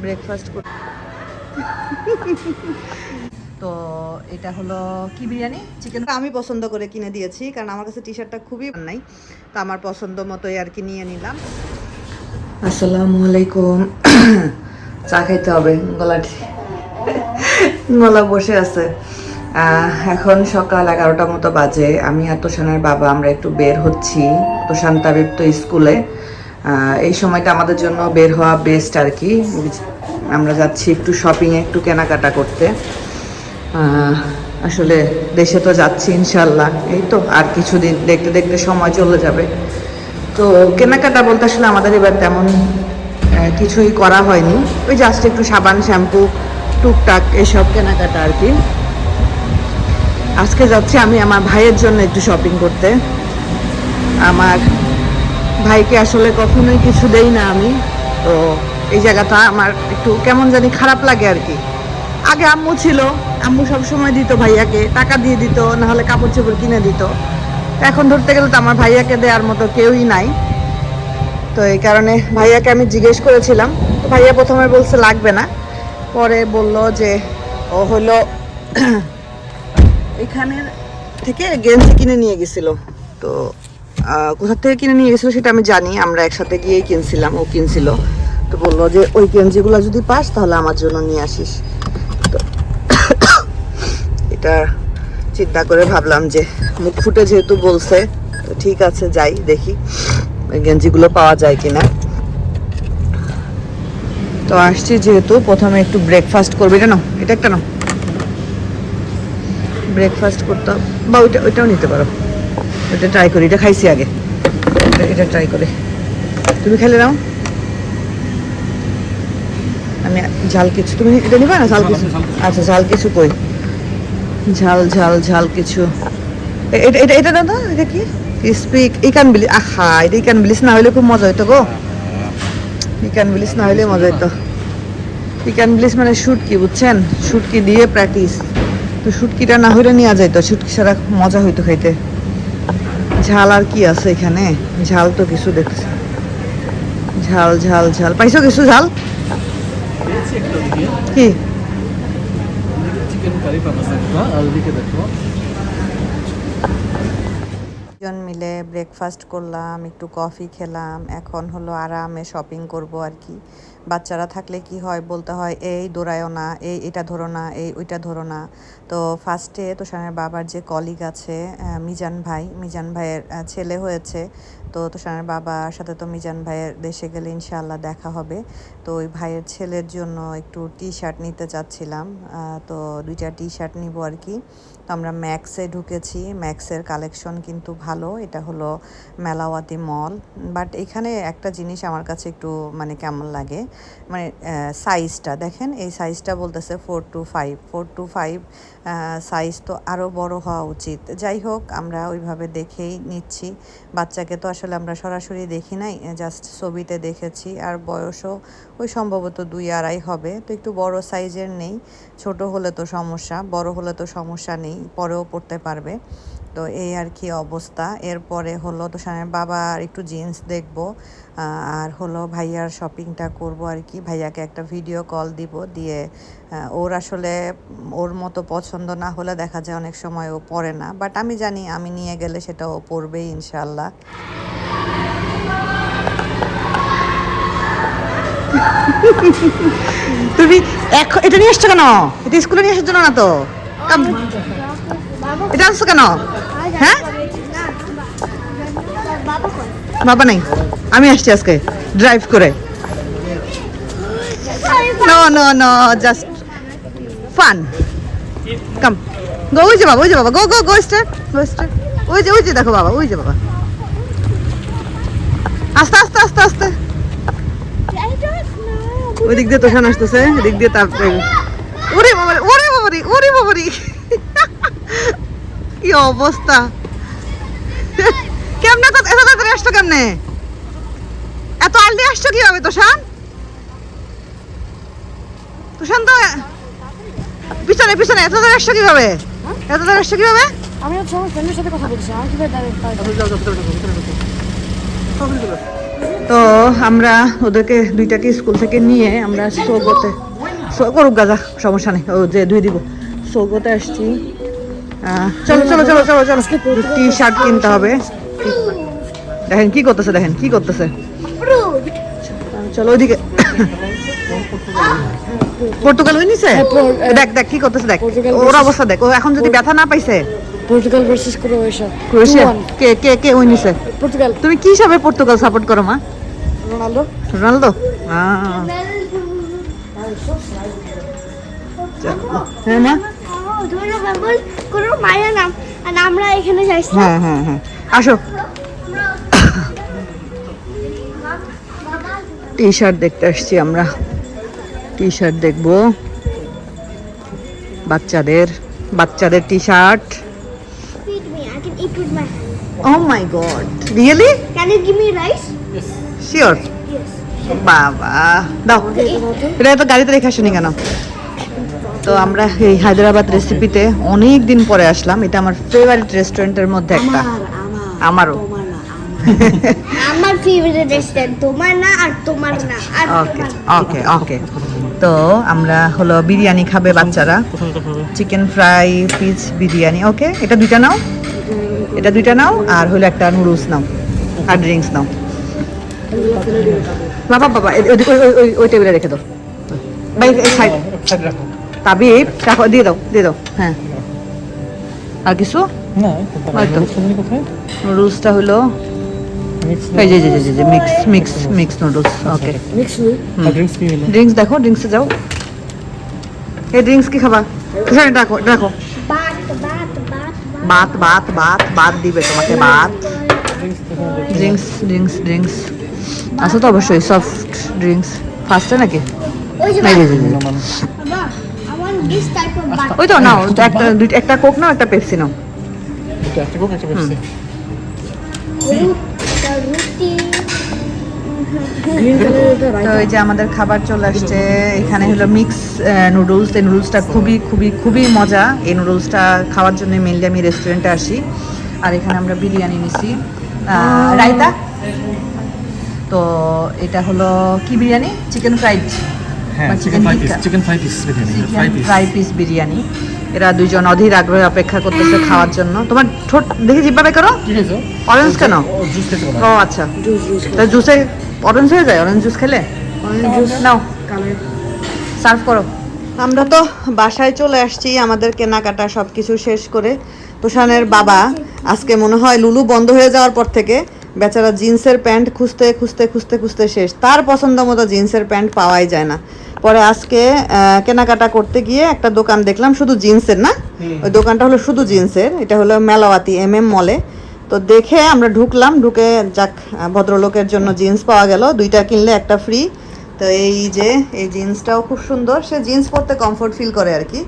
Breakfast কর। তো এটা হলো কি বিরিয়ানি, চিকেন। আমি পছন্দ করে কিনে দিয়েছি কারণ আমার কাছে টি শার্টটা খুবই নাই, তো আমার পছন্দ মতোই আর কি নিয়ে নিলাম। আসসালামু আলাইকুম। চা খাইতে হবে, গলা বসে আছে। এখন সকাল 11টার মতো বাজে। আমি আর তোষানের বাবা আমরা একটু বের হচ্ছি। তোষান তাবিব তো স্কুলে, এই সময়টা আমাদের জন্য বের হওয়া বেস্ট আর কি। আমরা যাচ্ছি একটু শপিংয়ে, একটু কেনাকাটা করতে। আসলে দেশে তো যাচ্ছি ইনশাল্লাহ, এই তো আর কিছুদিন, দেখতে দেখতে সময় চলে যাবে। তো কেনাকাটা বলতে আসলে আমাদের এবার তেমন কিছুই করা হয়নি, ওই জাস্ট একটু সাবান শ্যাম্পু টুকটাক এসব কেনাকাটা আর কি। আজকে যাচ্ছি আমি আমার ভাইয়ের জন্য একটু শপিং করতে। আমার ভাইকে আসলে কখনোই কিছু দেই না আমি, তো এই জায়গাটা আমার একটু কেমন জানি খারাপ লাগে আর কি। আগে আম্মু ছিল, আম্মু সবসময় দিত ভাইয়াকে, টাকা দিয়ে দিত, নাহলে কাপড় চোপড় কিনে দিত। এখন ধরতে গেলে তো আমার ভাইয়াকে দেওয়ার মতো কেউই নাই। তো এই কারণে ভাইয়াকে আমি জিজ্ঞেস করেছিলাম, তো ভাইয়া প্রথমে বলছে লাগবে না, পরে বলল যে ও হলো এখানের থেকে গেঞ্জি কিনে নিয়ে গেছিল। তো কোথা থেকে কিনে নিয়ে গেছিলো সেটা আমি জানি, আমরা একসাথে গিয়েই কিনছিলাম, ও কিনছিল। তো বললো যে ওই গেঞ্জিগুলো যদি পাস তাহলে আমার জন্য নিয়ে আসিস। তো এটা চিন্তা করে ভাবলাম যে মুখ ফুটে যেহেতু বলছে, তো ঠিক আছে যাই দেখি ওই গেঞ্জিগুলো পাওয়া যায় কিনা। তো আসছি যেহেতু, প্রথমে একটু ব্রেকফাস্ট করবি। এটা নাও, এটা একটা নাও, ব্রেকফাস্ট করতে, বা ওইটাও নিতে পারো। এটা ট্রাই করি, এটা খাইছি আগে, এটা ট্রাই করে। তুমি খেলে নাও, আমি ঝাল কিছু, তুমি এটা নিবা না ঝাল কিছু? আচ্ছা ঝাল কিছু কই, ঝাল ঝাল ঝাল কিছু। এটা এটা এটা দাও, এটা কি ক্রিসপি ইকান বিলিস। আহা, এটা ইকান বিলিস না হলে খুব মজা হইতো গো। ইকান বিলিস না হলে মজা হইতো। ইকান বিলিস মানে শুটকি, বুঝছেন, শুটকি দিয়ে প্র্যাকটিস। তো শুটকিটা না হইলে নিয়ে যাইতো, শুটকি ছাড়া মজা হইতো খাইতে। ঝাল আর কি আছে এখানে, ঝাল তো কিছু দেখছি, ঝাল ঝাল ঝাল পাইছো কিছু ঝাল কি? জন মিলে ব্রেকফাস্ট করলাম, একটু কফি খেলাম, এখন হলো আরামে শপিং করব আর কি। বাচ্চারা থাকলে কি হয়, বলতে হয় এই দৌড়ায়ও না, এই এটা ধরো না, এই ওইটা ধরো না। তো ফার্স্টে তোষানের বাবার যে কলিগ আছে মিজান ভাইয়ের ছেলে হয়েছে। তো তোষানের বাবার সাথে তো মিজান ভাইয়ের দেশে গেলে ইনশাআল্লাহ দেখা হবে। তো ওই ভাইয়ের ছেলের জন্য একটু টি শার্ট নিতে চাচ্ছিলাম, তো 2টা টি শার্ট নিব আর কি। তো আমরা ম্যাক্সে ঢুকেছি, ম্যাক্সের কালেকশন কিন্তু ভালো। এটা হলো মেলাওয়াতি মল। বাট এখানে একটা জিনিস আমার কাছে একটু মানে কেমন লাগে, মানে সাইজটা দেখেন, এই সাইজটা বলতেছে 4 to 5, 4 to 5 সাইজ তো আরও বড় হওয়া উচিত। যাই হোক, আমরা ওইভাবে দেখেই নিচ্ছি। বাচ্চাকে তো আসলে আমরা সরাসরি দেখি নাই, জাস্ট ছবিতে দেখেছি, আর বয়সও ওই সম্ভবত 2-2.5 হবে। তো একটু বড় সাইজের নেই, ছোট হলে তো সমস্যা, বড় হলে তো সমস্যা নেই, পরেও পড়তে পারবে। তো এই আর কি অবস্থা। এরপরে হলো তোষানের বাবা আর একটু জিন্স দেখবো, আর হলো ভাইয়ার শপিংটা করব আর কি। ভাইয়াকে একটা ভিডিও কল দিব, দিয়ে ওর আসলে ওর মতো পছন্দ না হলে দেখা যায় অনেক সময় ও পরে না, বাট আমি জানি আমি নিয়ে গেলে সেটা ও পরবেই ইনশাল্লাহ। তুমি এটা নিয়ে এসছো কেন? এটা স্কুলে নিয়ে আসার জন্য না তো, এটা আনছো কেন? হ্যাঁ, বাবা নাই, আমি আসছি আজকে ড্রাইভ করে। No no no, just fun, come go. ওই যে বাবা, ওই যে বাবা, গো গো গো স্টার্ট, গো স্টার্ট। ওই যে দেখো বাবা, ওই যে বাবা, আস্তে আস্তে আস্তে আস্তে। ওই দিক দিয়ে তোষান আসতেছে, এদিক দিয়ে তারপরে ওরে বাবারে, ওরে বাবারে, ওরে বাবারে, কি অবস্থা! কেমনে তো এত তাড়াতাড়ি আসছো, কেমনে এত আর্লি আসছো কিভাবে তোষান? তোষান তো পিছনে পিছনে, এত তাড়াতাড়ি আসছো কিভাবে? এত তাড়াতাড়ি আসছো কিভাবে? আমি হচ্ছে আমার ফ্রেন্ডের সাথে কথা বলছি, আমি কিভাবে তো আমরা ওদেরকে দুইটাকে স্কুল থেকে নিয়ে আমরা সৌগতে করুক গাজা সমস্যা নেই, ও যে ধুয়ে দিব। সৌগতে আসছি। চলো চলো চলো চলো চলো, টি শার্ট কিনতে হবে। দেখেন কি করতেছে, দেখেন কি করতেছে। চলো ওইদিকে। পর্তুগাল ওই নিছে, দেখ দেখ কি করতেছে, দেখ ওর অবস্থা দেখ। ও এখন যদি ব্যথা না পাইছে। Portugal versus Croatia. ক্রোয়েশিয়া কে কে কে ওই নিছে? পর্তুগাল। তুমি কি হিসাবে পর্তুগাল সাপোর্ট করো মা? রোনালদো। রোনালদো? হ্যাঁ মা, আমরা এখানে যাইছি। হ্যাঁ হ্যাঁ হ্যাঁ, আসো। টি শার্ট দেখতে আসছি আমরা, টি শার্ট দেখবো বাচ্চাদের, বাচ্চাদের T shirt. Feed me, I can eat with my hand. Oh my God, really? Can you give me rice? Sure? Yes. বাবা দাও, এটা তো গাড়িতে রেখে আসেনি কেন? তো আমরা এই হায়দ্রাবাদ রেসিপিতে অনেক দিন পরে আসলাম। এটা আমার ফেভারিট রেস্টুরেন্টের মধ্যে একটা। আমারও। আমার ফেভারিট রেস্টুরেন্ট, তোমার না আর তোমার না আর ওকে ওকে ওকে। তো আমরা হলো বিরিয়ানি খাবে বাচ্চারা, চিকেন ফ্রাই পিস বিরিয়ানি। ওকে, এটা দুইটা নাও, এটা দুইটা নাও, আর হলো একটা নুডলস নাও, আর ড্রিঙ্কস নাও। বাবা বাবা ওই টেবিলে রেখে দাও ভাই, এই সাইড। তাবিব টাকা দিয়ে দাও, দিয়ে দাও। হ্যাঁ, আর কিছু নুডলসটা হলো এই যে মিক্স মিক্স মিক্স নুডলস। ওকে, ড্রিঙ্কস দেখো, ড্রিঙ্কসে যাও। এই ড্রিঙ্কস কি খাবা? রাখো রাখো। বাত বাত বাত ভাত ভাত ভাত ভাত দিবে তোমাকে, ভাত। ড্রিঙ্কস ড্রিঙ্কস ড্রিঙ্কস আছে তো অবশ্যই, সফট ড্রিঙ্কস। ফার্স্টে নাকি? ওই যে এই যে বাবা, I want this type of bath. ওই তো নাও, একটা দুইটা, একটা কোক নাও, একটা পেপসি নাও। রুটি। তো এই যে আমাদের খাবার চলে আসছে। এখানে হলো মিক্স নুডলস। এই নুডলসটা খুবই খুবই খুবই মজা। এই নুডলসটা খাওয়ার জন্য মেনলি আমি রেস্টুরেন্টে আসি। আর এখানে আমরা বিরিয়ানি নিছি, রায়তা। তো এটা হলো কি biryani? Chicken fried, chicken fry piece biryani. এরা দুইজন অধীর আগ্রহে অপেক্ষা করতেছে খাওয়ার জন্য। তোমার ঠোঁট দেখি জিব্বা করো, অরেঞ্জ কেন? ও আচ্ছা, তা জুসে অরেঞ্জ হয়ে যায়? অরেঞ্জ জুস খেলে? নাও সার্ভ করো। আমরা তো বাসায় চলে আসছি আমাদের কেনাকাটা সব কিছু শেষ করে। তুষানের বাবা আজকে মনে হয় লুলু বন্ধ হয়ে যাওয়ার পর থেকে বেচারা জিন্সের প্যান্ট খুঁজতে খুঁজতে খুঁজতে খুঁজতে শেষ। তার পছন্দ মতো জিন্সের প্যান্ট পাওয়াই যায় না। পরে আজকে কেনাকাটা করতে গিয়ে একটা দোকান দেখলাম শুধু জিন্সের, না ওই দোকানটা হলো শুধু জিন্সের। এটা হলো মেলাওয়াতি MM মলে। তো দেখে আমরা ঢুকলাম, ঢুকে যাক ভদ্রলোকের জন্য জিন্স পাওয়া গেল, দুইটা কিনলে একটা ফ্রি। তো এই যে এই জিন্সটাও খুব সুন্দর। সে জিন্স পরতে কমফোর্ট ফিল করে আর কি।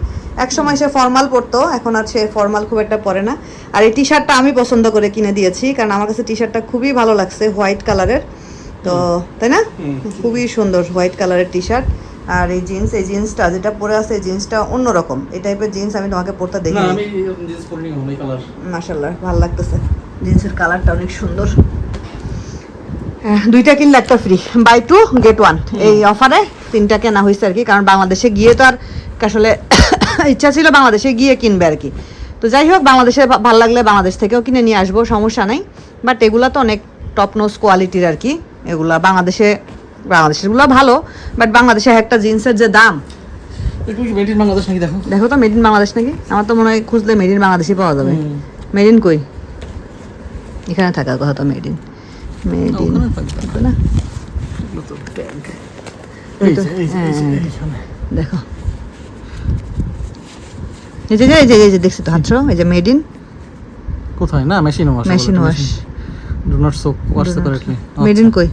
এক সময় সে ফর্মাল পরতো, এখন আর সে ফর্মাল খুব একটা পরে না। আর এই টি শার্টটা আমি পছন্দ করে কিনে দিয়েছি, কারণ আমার কাছে টি শার্টটা খুবই ভালো লাগছে, হোয়াইট কালারের। তো তাই না, খুবই সুন্দর হোয়াইট কালারের টি শার্ট। আর এই জিন্স, এই জিন্সটা যেটা পরে আছে, এই জিন্সটা অন্যরকম। এই টাইপের জিন্স আমি তোমাকে পরতে দেখি না। মাশাআল্লাহ ভালো লাগতেছে, জিন্সের কালারটা অনেক সুন্দর। দুইটা কিনলে একটা ফ্রি, বাই 2 get 1 এই অফারে তিনটা কেনা হয়েছে আর কি। কারণ বাংলাদেশে গিয়ে তো আর আসলে ইচ্ছা ছিল বাংলাদেশে গিয়ে কিনবে আর কি। তো যাই হোক, বাংলাদেশে ভালো লাগলে বাংলাদেশ থেকেও কিনে নিয়ে আসবো, সমস্যা নেই। বাট এগুলা তো অনেক টপ নোজ কোয়ালিটির আর কি। এগুলা বাংলাদেশেরগুলো ভালো, বাট বাংলাদেশে একটা জিন্সের যে দাম। দেখো তো মেড ইন বাংলাদেশ নাকি? আমার তো মনে হয় খুঁজলে মেড ইন বাংলাদেশই পাওয়া যাবে। মেড ইন কই? এখানে থাকার কথা তো, মেড ইন না। দেখো এই যে দেখছি তো হাতছো, এই যে মেড ইন কোথায়? না machine wash, machine wash, do not soap wash separately. Made in কই?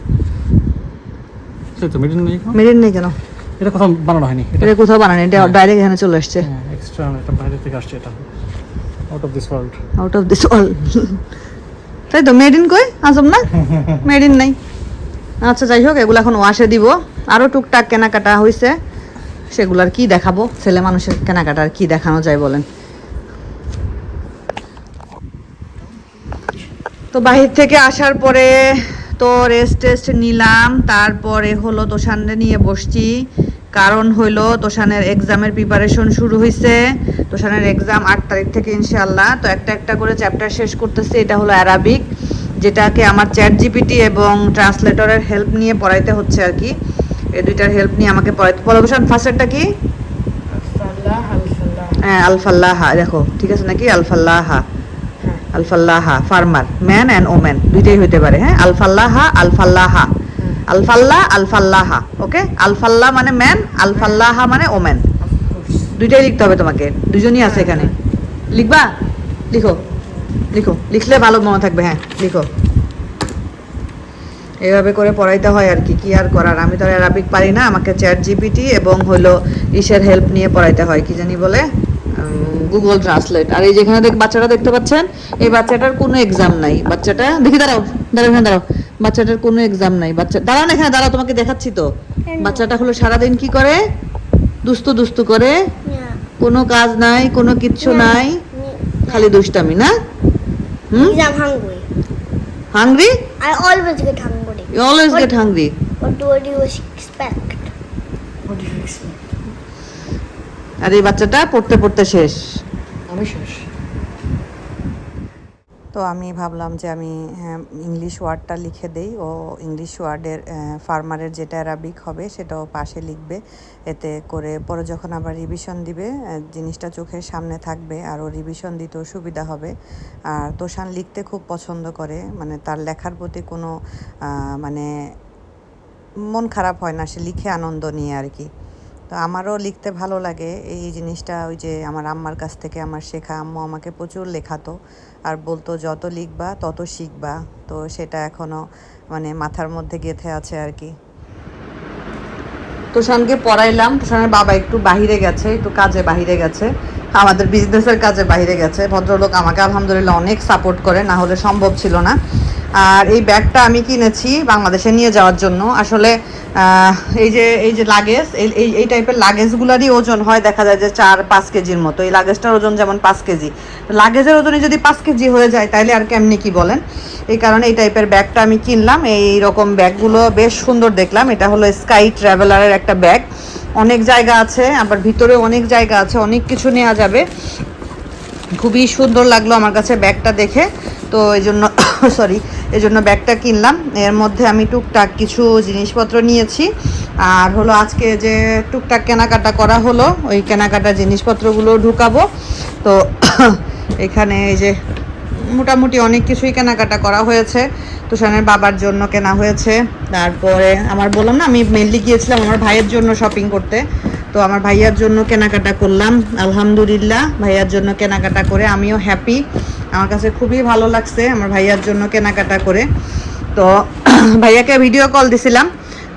সেই তো মেড ইন নেই। মেড ইন নেই কেন? এটা কোথাও বানানো হয়নি, এটা কোথাও বানানো, এটা ডাইরেক্ট এখানে চলে আসছে। এক্সট্রা এটা বাইরে থেকে আসছে, এটা out of this world. Out of this world, তাই তো। মেড ইন কই? আসম না, মেড ইন নাই। আচ্ছা যাই হোক, এগুলো এখন ওয়াশে দিব। আরও টুকটাক কেনাকাটা হয়েছে, সেগুলার কি দেখাবো? ছেলে মানুষের কেনাকাটার কি দেখানো যায় বলেন? তো বাহির থেকে আসার পরে তো রেস্ট টেস্ট নিলাম, তারপরে হলো তোষানরে নিয়ে বসছি। কারণ হইলো তোষানের এক্সামের প্রিপারেশন শুরু হয়েছে। তোষানের এক্সাম 8 তারিখ থেকে ইনশাআল্লাহ। তো একটা একটা করে চ্যাপ্টার শেষ করতেছি। এটা হলো অ্যারাবিক, যেটাকে আমার চ্যাট জিপিটি এবং ট্রান্সলেটরের হেল্প নিয়ে পড়াইতে হচ্ছে আর কি। এই দুইটার হেল্প নিয়ে আমাকে পড়াইতে। বলবসান ফার্স্টেরটা কি? হ্যাঁ, আলফাল্লাহা। দেখো ঠিক আছে নাকি? আলফাল্লাহা, আলফাল্লাহা ফার্মার, ম্যান অ্যান্ড ওমেন দুইটাই হইতে পারে। হ্যাঁ, আলফাল্লাহা, আলফাল্লাহা, আলফাল্লাহ, আলফাল্লাহা। ওকে, আলফাল্লাহ মানে ম্যান, আলফাল্লাহা মানে ওমেন। দুইটাই লিখতে হবে তোমাকে, দুজনই আছে এখানে। লিখবা? লিখো লিখো, লিখলে ভালো মনে থাকবে। হ্যাঁ লিখো। এইভাবে করে পড়াইতে হয় আর কি, কি আর করার। আমি তো আর অ্যারাবিক পারি না, আমাকে চ্যাট জিপিটি এবং হলো ইসের হেল্প নিয়ে পড়াইতে হয়, কি জানি বলে, গুগল ট্রান্সলেট। আর এই যেখানে বাচ্চাটা দেখতে পাচ্ছেন, এই বাচ্চাটার কোনো এক্সাম নাই। বাচ্চাটা দেখি, দাঁড়াও দাঁড়াও এখানে দাঁড়াও। বাচ্চাটার কোনো এক্সাম নাই। বাচ্চা দাঁড়াও না, এখানে দাঁড়াও, তোমাকে দেখাচ্ছি তো। বাচ্চাটা হলো সারাদিন কি করে, দুস্তু দুস্তু করে, কোনো কাজ নাই, কোনো কিচ্ছু নাই, খালি দুষ্টামি না? I'm hungry. Hungry? I always get hungry. You always get hungry. What do you expect? What do you expect? আর এই বাচ্চাটা পড়তে পড়তে শেষ। আমি শেষ। তো আমি ভাবলাম যে আমি ইংলিশ ওয়ার্ডটা লিখে দেই, ও ইংলিশ ওয়ার্ডের ফার্মারের যেটা অ্যারাবিক হবে সেটাও পাশে লিখবে। এতে করে পরে যখন আবার রিভিশন দিবে জিনিসটা চোখের সামনে থাকবে, আর ও রিভিশন দিতেও সুবিধা হবে। আর তোষান লিখতে খুব পছন্দ করে, মানে তার লেখার প্রতি কোনো মানে মন খারাপ হয় না, সে লিখে আনন্দ নিয়ে আর কি। তো আমারও লিখতে ভালো লাগে এই জিনিসটা। ওই যে আমার আম্মার কাছ থেকে আমার শেখা, আম্মু আমাকে প্রচুর লেখাতো আর বলতো যত লিখবা তত শিখবা। তো সেটা এখনও মানে মাথার মধ্যে গেঁথে আছে আর কি। তোষানকে পড়াইলাম, তোষানের বাবা একটু বাহিরে গেছে, একটু কাজে বাহিরে গেছে, আমাদের বিজনেসের কাজে বাহিরে গেছে। ভদ্রলোক আমাকে আলহামদুলিল্লাহ অনেক সাপোর্ট করে, না হলে সম্ভব ছিল না। আর এই ব্যাগটা আমি কিনেছি বাংলাদেশে নিয়ে যাওয়ার জন্য। আসলে এই যে লাগেজ, এই টাইপের লাগেজগুলোরই ওজন হয় দেখা যায় যে 4-5 কেজির মতো। এই লাগেজটার ওজন যেমন 5 কেজি, লাগেজের ওজনে যদি 5 কেজি হয়ে যায় তাহলে আর কেমনি কি বলেন। এই কারণে এই টাইপের ব্যাগটা আমি কিনলাম। এই রকম ব্যাগগুলো বেশ সুন্দর দেখলাম। এটা হলো স্কাই ট্রাভেলারের একটা ব্যাগ, অনেক জায়গা আছে, আবার ভিতরে অনেক জায়গা আছে, অনেক কিছু নেওয়া যাবে। খুবই সুন্দর লাগলো আমার কাছে ব্যাগটা দেখে, তো এই জন্য এই জন্য ব্যাগটা কিনলাম। এর মধ্যে আমি টুকটাক কিছু জিনিসপত্র নিয়েছি, আর হলো আজকে যে টুকটাক কেনাকাটা করা হলো ওই কেনাকাটা জিনিসপত্রগুলো ঢুকাবো। তো এখানে এই যে মোটামুটি অনেক কিছুই কেনাকাটা করা হয়েছে। তুষানের বাবার জন্য কেনা হয়েছে, তারপরে আমার বললাম না আমি মেনলি গিয়েছিলাম আমার ভাইয়ের জন্য শপিং করতে। তো আমার ভাইয়ার জন্য কেনাকাটা করলাম, আলহামদুলিল্লাহ ভাইয়ার জন্য কেনাকাটা করে আমিও হ্যাপি। আমার কাছে খুবই ভালো লাগছে আমার ভাইয়ার জন্য কেনাকাটা করে। তো ভাইয়াকে ভিডিও কল দিছিলাম,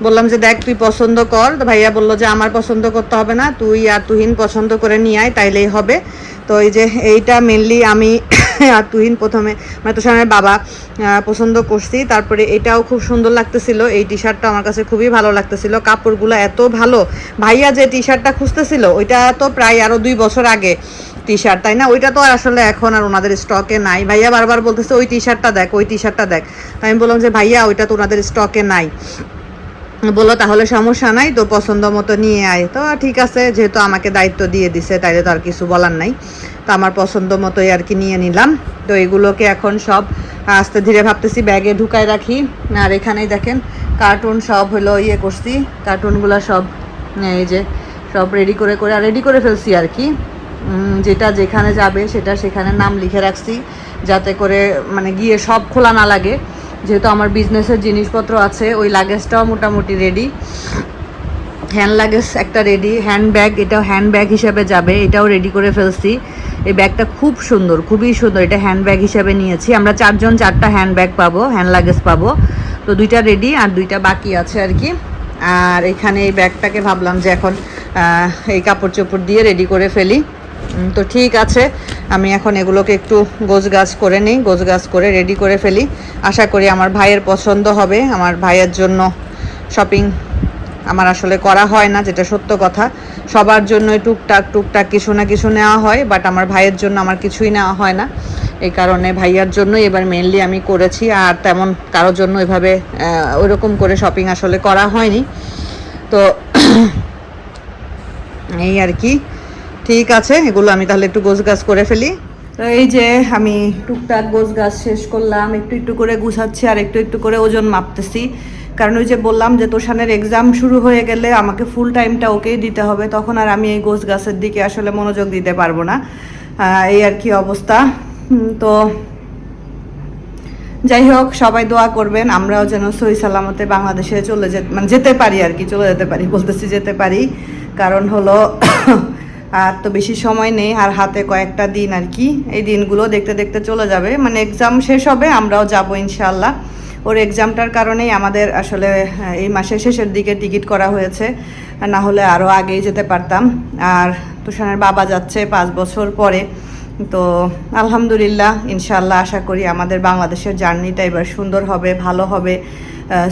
বললাম যে দেখ তুই পছন্দ কর। তো ভাইয়া বললো যে আমার পছন্দ করতে হবে না, তুই আর তুহিন পছন্দ করে নিয়ে আয় তাইলেই হবে। তো এই যে এইটা মেনলি আমি আর তুহিন প্রথমে মানে তুষারের বাবা পছন্দ করছি। তারপরে এটাও খুব সুন্দর লাগতেছিল, এই টি শার্টটা আমার কাছে খুবই ভালো লাগতেছিল, কাপড়গুলো এত ভালো। ভাইয়া যে টি শার্টটা খুঁজতেছিল ওইটা তো প্রায় আরও 2 বছর আগে টি শার্ট, তাই না? ওইটা তো আসলে এখন আর ওনাদের স্টকে নাই। ভাইয়া বারবার বলতেছে ওই টি শার্টটা দেখ, ওই টি শার্টটা দেখ। তাই আমি বললাম যে ভাইয়া ওইটা তো ওনাদের স্টকে নাই। বললো তাহলে সমস্যা নাই, তো পছন্দ মতো নিয়ে আয়। তো ঠিক আছে, যেহেতু আমাকে দায়িত্ব দিয়ে দিছে তাইলে তো আর কিছু বলার নাই। তো আমার পছন্দ মতোই আর কি নিয়ে নিলাম। তো এগুলোকে এখন সব আস্তে ধীরে ভাবতেছি ব্যাগে ঢুকায় রাখি। আর এখানেই দেখেন কার্টুন সব হলো ইয়ে করছি, কার্টুনগুলো সব এই যে সব রেডি করে ফেলছি আর কি। যেটা যেখানে যাবে সেটা সেখানে নাম লিখে রাখছি, যাতে করে মানে গিয়ে সব খোলা না লাগে। যেহেতু আমার বিজনেসের জিনিসপত্র আছে, ওই লাগেজটাও মোটামুটি রেডি। হ্যান্ড লাগেজ একটা রেডি, হ্যান্ড ব্যাগ এটাও হ্যান্ড ব্যাগ হিসাবে যাবে, এটাও রেডি করে ফেলছি। এই ব্যাগটা খুব সুন্দর, খুবই সুন্দর, এটা হ্যান্ড ব্যাগ হিসাবে নিয়েছি। আমরা 4 জন 4টা হ্যান্ড ব্যাগ পাবো, হ্যান্ড লাগেজ পাবো। তো 2টা রেডি আর 2টা বাকি আছে আর কি। আর এখানে এই ব্যাগটাকে ভাবলাম যে এখন এই কাপড় চোপড় দিয়ে রেডি করে ফেলি। তো ঠিক আছে, আমি এখন এগুলোকে একটু গোছগাছ করে নিই, গোছগাছ করে রেডি করে ফেলি। আশা করি আমার ভাইয়ের পছন্দ হবে। আমার ভাইয়ের জন্য শপিং আমার আসলে করা হয় না, যেটা সত্য কথা। সবার জন্যই টুকটাক কিছু না কিছু নেওয়া হয়, বাট আমার ভাইয়ের জন্য আমার কিছুই নেওয়া হয় না। এই কারণে ভাইয়ার জন্যই এবার মেনলি আমি করেছি, আর তেমন কারোর জন্য এভাবে ওইরকম করে শপিং আসলে করা হয়নি। তো এই আর কি, ঠিক আছে, এগুলো আমি তাহলে একটু গোছগাছ করে ফেলি। তো এই যে আমি টুকটাক গোছগাছ শেষ করলাম, একটু একটু করে গুছাচ্ছি আর একটু একটু করে ওজন মাপতেছি। কারণ ওই যে বললাম যে তোষানের এক্সাম শুরু হয়ে গেলে আমাকে ফুল টাইমটা ওকেই দিতে হবে, তখন আর আমি এই গোছগাছের দিকে আসলে মনোযোগ দিতে পারবো না। এই আর কি অবস্থা। তো যাই হোক, সবাই দোয়া করবেন আমরাও যেন সহি সালামতে বাংলাদেশে যেতে পারি আর কি, চলে যেতে পারি বলতেছি, যেতে পারি। কারণ হলো আর তো বেশি সময় নেই, আর হাতে কয়েকটা দিন আর কি, এই দিনগুলো দেখতে দেখতে চলে যাবে। মানে এক্সাম শেষ হবে, আমরাও যাব ইনশাআল্লাহ। ওর এক্সামটার কারণেই আমাদের আসলে এই মাসের শেষের দিকে টিকিট করা হয়েছে, না হলে আরও আগেই যেতে পারতাম। আর তুষানের বাবা যাচ্ছে 5 বছর পরে। তো আলহামদুলিল্লাহ, ইনশাআল্লাহ আশা করি আমাদের বাংলাদেশের জার্নিটা এবার সুন্দর হবে, ভালো হবে,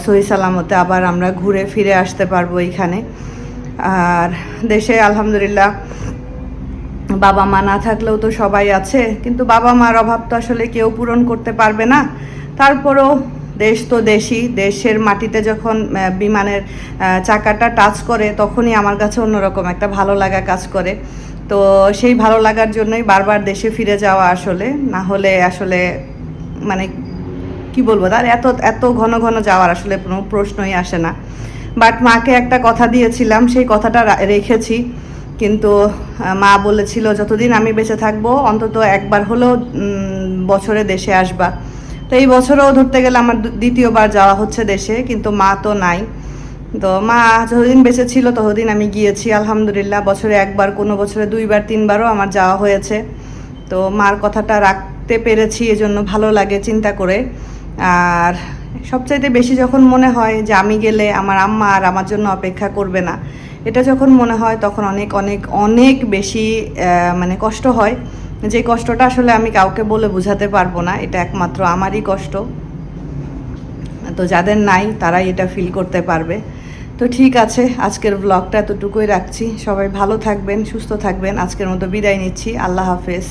সহি সালামতে আবার আমরা ঘুরে ফিরে আসতে পারবো এইখানে। আর দেশে আলহামদুলিল্লাহ বাবা মা না থাকলেও তো সবাই আছে, কিন্তু বাবা মার অভাব তো আসলে কেউ পূরণ করতে পারবে না। তারপরও দেশ তো দেশই, দেশের মাটিতে যখন বিমানের চাকাটা টাচ করে তখনই আমার কাছে অন্যরকম একটা ভালো লাগা কাজ করে। তো সেই ভালো লাগার জন্যই বারবার দেশে ফিরে যাওয়া, আসলে না হলে আসলে মানে কি বলবো, তার এত এত ঘন ঘন যাওয়ার আসলে কোনো প্রশ্নই আসে না। বাট মাকে একটা কথা দিয়েছিলাম, সেই কথাটা রেখেছি। কিন্তু মা বলেছিল যতদিন আমি বেঁচে থাকবো অন্তত একবার হলেও বছরে দেশে আসবা। তো এই বছরেও ধরতে গেলে আমার দ্বিতীয়বার যাওয়া হচ্ছে দেশে, কিন্তু মা তো নাই। তো মা যতদিন বেঁচে ছিল ততদিন আমি গিয়েছি আলহামদুলিল্লাহ, বছরে একবার, কোনো বছরে 2বার 3বারও আমার যাওয়া হয়েছে। তো মার কথাটা রাখতে পেরেছি, এজন্য ভালো লাগে চিন্তা করে। আর সবচাইতে বেশি যখন মনে হয় যে আমি গেলে আমার আম্মা আর আমার জন্য অপেক্ষা করবে না, এটা যখন মনে হয় তখন অনেক অনেক অনেক বেশি মানে কষ্ট হয়। যে কষ্টটা আসলে আমি কাউকে বলে বোঝাতে পারবো না, এটা একমাত্র আমারই কষ্ট। তো যাদের নাই তারাই এটা ফিল করতে পারবে। তো ঠিক আছে, আজকের ব্লগটা এতটুকুই রাখছি। সবাই ভালো থাকবেন, সুস্থ থাকবেন। আজকের মতো বিদায় নিচ্ছি। আল্লাহ হাফেজ।